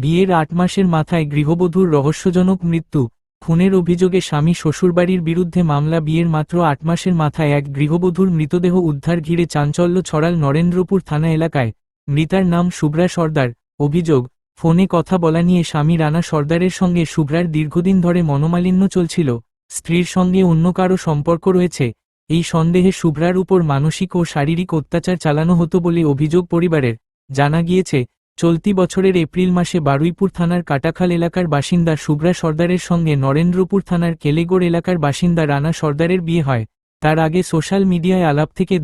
বিয়ের ৮ মাসের মাথায় গৃহবধূর রহস্যজনক মৃত্যু। খুনের অভিযোগে স্বামী শ্বশুরবাড়ির বিরুদ্ধে মামলা। বিয়ের মাত্র ৮ মাসের মাথায় এক গৃহবধূর মৃতদেহ উদ্ধার ঘিরে চাঞ্চল্য ছড়াল নরেন্দ্রপুর থানা এলাকায়। মৃতার নাম শুভ্রা সর্দার। অভিযোগ, ফোনে কথা বলা নিয়ে স্বামী রানা সর্দারের সঙ্গে শুভ্রার দীর্ঘদিন ধরে মনোমালিন্য চলছিল। স্ত্রীর সঙ্গে অন্য কারও সম্পর্ক রয়েছে। এই সন্দেহে শুভ্রার উপর মানসিক ও শারীরিক অত্যাচার চালানো হতো বলে অভিযোগ পরিবারের। জানা গিয়েছে, চলতি বছরের এপ্রিল মাসে বারুইপুর থানার কাটাখাল এলাকার বাসিন্দা শুভ্রা সর্দারের সঙ্গে নরেন্দ্রপুর থানার কেলেগড় এলাকার বাসিন্দা রানা সর্দারের বিয়ে হয়। তার আগে সোশ্যাল মিডিয়ায় আলাপ থেকে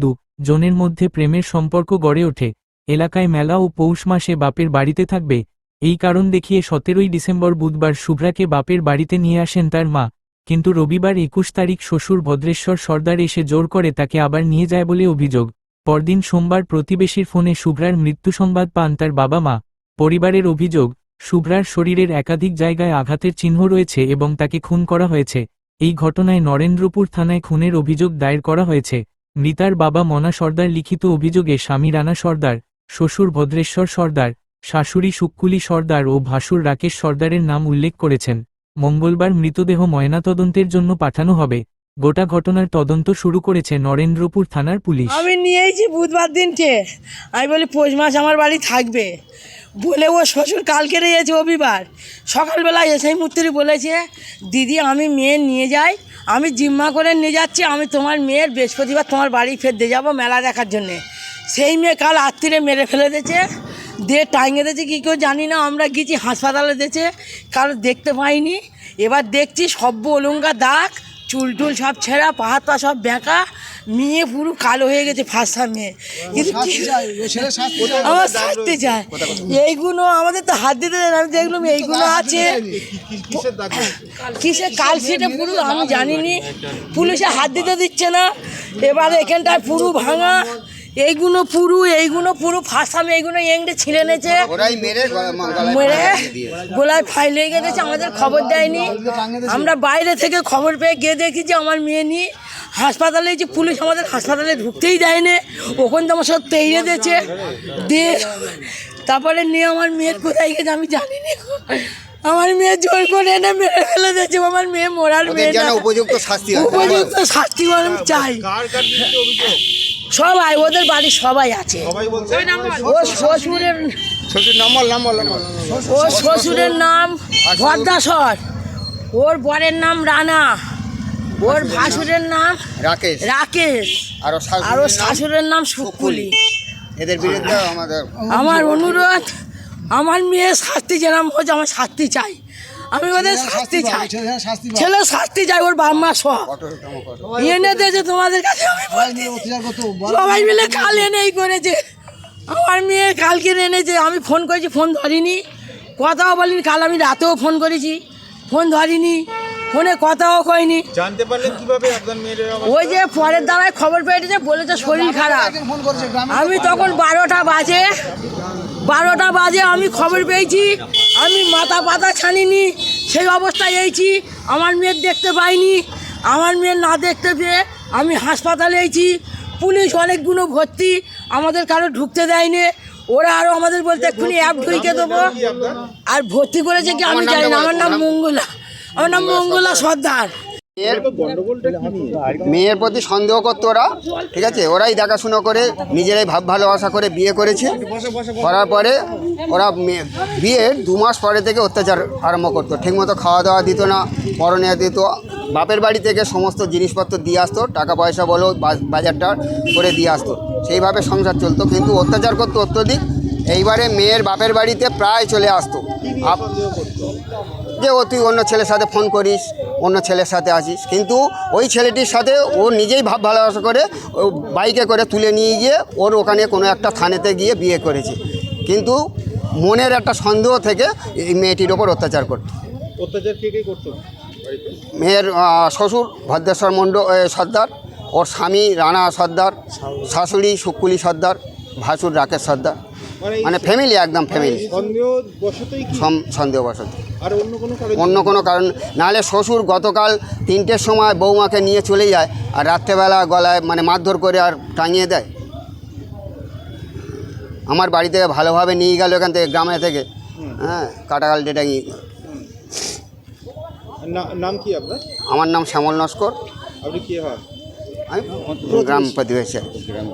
জনের মধ্যে প্রেমের সম্পর্ক গড়ে ওঠে। এলাকায় মেলা ও পৌষ মাসে বাপের বাড়িতে থাকবে, এই কারণ দেখিয়ে 17ই ডিসেম্বর বুধবার শুভ্রাকে বাপের বাড়িতে নিয়ে আসেন তার মা। কিন্তু রবিবার 21 তারিখ শ্বশুর ভদ্রেশ্বর সর্দার এসে জোর করে তাকে আবার নিয়ে যায় বলে অভিযোগ। পরদিন সোমবার প্রতিবেশীর ফোনে শুভ্রার মৃত্যু সংবাদ পান তার বাবা মা। পরিবারের অভিযোগ, শুভ্রার শরীরের একাধিক জায়গায় আঘাতের চিহ্ন রয়েছে এবং তাকে খুন করা হয়েছে। এই ঘটনায় নরেন্দ্রপুর থানায় খুনের অভিযোগ দায়ের করা হয়েছে। মৃতার বাবা মনা সর্দার লিখিত অভিযোগে স্বামী রানা সর্দার, শ্বশুর ভদ্রেশ্বর সর্দার, শাশুড়ি সুক্কুলি সর্দার ও ভাসুর রাকেশ সর্দারের নাম উল্লেখ করেছেন। মঙ্গলবার মৃতদেহ ময়নাতদন্তের জন্য পাঠানো হবে। গোটা ঘটনার তদন্ত শুরু করেছে নরেন্দ্রপুর থানার পুলিশ। আমি নিয়েছি বুধবার দিনকে, আমি বলি পৌষ মাস আমার বাড়ি থাকবে বলে ও শ্বশুর কালকে রয়েছে রবিবার সকালবেলা এসেই মূর্তি বলেছে, দিদি আমি মেয়ে নিয়ে যাই, আমি জিম্মা করে নিয়ে যাচ্ছি, আমি তোমার মেয়ের বৃহস্পতিবার তোমার বাড়ি ফের দিয়ে যাবো মেলা দেখার জন্যে। সেই মেয়ে কাল রাত্রিরে মেরে ফেলে দিয়েছে, দিয়ে টাঙিয়ে দিয়েছে কী কেউ জানি না। আমরা গেছি হাসপাতালে দিয়েছে, কারো দেখতে পাইনি। এবার দেখছি সব্য অলঙ্কার দাগ, চুল টুল সব ছেঁড়া, পাহাড় পা সব বেঁকা, মেয়ে পুরো কালো হয়ে গেছে ফাঁসা মেয়ে। কিন্তু আমার শাস্তি চাই। এইগুলো আমাদের তো হাত দিতে দেয় না, আমি দেখলাম এইগুলো আছে কিসে কালশিটে পুরো আমি জানিনি, পুলিশে হাত দিতে দিচ্ছে না। এবার এখানটায় পুরো ভাঙা, এইগুলো পুরো ফাঁসা মেয়ে, এইগুলো এংটে ছিঁড়ে নেছে, মেরে গোলায় ফাইল হয়ে গেছে। আমাদের খবর দেয়নি, আমরা বাইরে থেকে খবর পেয়ে গিয়ে দেখি যে আমার মেয়ে নিয়ে হাসপাতালে, যে পুলিশ আমাদের হাসপাতালে ঢুকতেই দেয়নি, ওখান থেকে আমার সব তেড়িয়ে দিয়েছে। দিয়ে তারপরে নিয়ে আমার মেয়ের কোথায় গেছে আমি জানিনি, আমার মেয়ে জোর করে এনে মেরে ফেলে দিয়েছে। আমার মেয়ে মরার মেয়ে, উপযুক্ত শাস্তি আমি চাই। সবাই ওদের বাড়ির সবাই আছে। ও শ্বশুরের নাম ভদ্রাসর, ওর বরের নাম রানা, ওর ভাসুরের নাম রাকেশ, আর ওর শাশুড়ের নাম সুকুলি। এদের বিরুদ্ধে আমার অনুরোধ, আমার মেয়ে শাস্তি যেরকম হচ্ছে আমার শাস্তি চাই, আমি ওদের শাস্তি চাই, ছেলে শাস্তি চাই, ওর বাপ মা সব এনে দিয়েছে তোমাদের কাছে। সবাই মিলে কাল এনেই করেছে, আমার মেয়ে কালকে এনেছে। আমি ফোন করেছি, ফোন ধরিনি, কথাও বলিনি। কাল আমি রাতেও ফোন করেছি, ফোন ধরিনি, ফোনে কথাও কয়নি। জানতে পারলেন কিভাবে আপনার মেয়ের? ওই যে পরের দ্বারায় খবর পেয়েছে, বলেছে শরীর খারাপ। আমি তখন 12টা বাজে আমি খবর পেয়েছি, আমি মাথা পাতা ছানিনি, সেই অবস্থায় এইছি। আমার মেয়ের দেখতে পাইনি, আমার মেয়ের না দেখতে পেয়ে আমি হাসপাতালে এইছি। পুলিশ অনেকগুলো ভর্তি, আমাদের কারো ঢুকতে দেয়নি। ওরা আরও আমাদের বলতে এক্ষুনি অ্যাপ ঢুকে দেবো, আর ভর্তি করেছে কি আমি জানি না। আমার নাম মঙ্গলা সর্দার। মেয়ের প্রতি সন্দেহ করতো ওরা, ঠিক আছে, ওরাই দেখাশুনো করে নিজেরাই ভাব ভালোবাসা করে বিয়ে করেছে। করার পরে ওরা বিয়ের 2 মাস পরে থেকে অত্যাচার আরম্ভ করতো। ঠিকমতো খাওয়া দাওয়া দিত না, পরনে দিত, বাপের বাড়ি থেকে সমস্ত জিনিসপত্র দিয়ে আসতো, টাকা পয়সা বলো বাজারটা করে দিয়ে আসতো, সেইভাবে সংসার চলতো। কিন্তু অত্যাচার করতো অত্যধিক। এইবারে মেয়ের বাপের বাড়িতে প্রায় চলে আসতো, যে তুই অন্য ছেলের সাথে ফোন করিস, অন্য ছেলের সাথে আসিস। কিন্তু ওই ছেলেটির সাথে ও নিজেই ভাব ভালোবাসা করে ও বাইকে করে তুলে নিয়ে গিয়ে ওর ওখানে কোনো একটা থানেতে গিয়ে বিয়ে করেছে। কিন্তু মনের একটা সন্দেহ থেকে এই মেয়েটির ওপর অত্যাচার করতো। অত্যাচার কে করতো? মেয়ের শ্বশুর ভদ্রেশ্বর সর্দার, ওর স্বামী রানা সর্দার, শাশুড়ি সুকুলি সর্দার, ভাসুর রাকেশ সর্দার, মানে ফ্যামিলি, একদম ফ্যামিলি। সন্দেহবশত, আর অন্য কোনো কারণ নাহলে শ্বশুর গতকাল 3টের সময় বৌমাকে নিয়ে চলে যায়, আর রাত্রেবেলা গলায় মানে মারধর করে আর টাঙিয়ে দেয়। আমার বাড়ি থেকে ভালোভাবে নিয়ে গেল এখান থেকে, গ্রামে থেকে, হ্যাঁ কাটাকাল ডেটাঙ্গি। নাম কি আপনার? আমার নাম শ্যামল নস্কর, আপনি কি হন? আমি গ্রাম প্রতিবেশী আর কি, গ্রাম।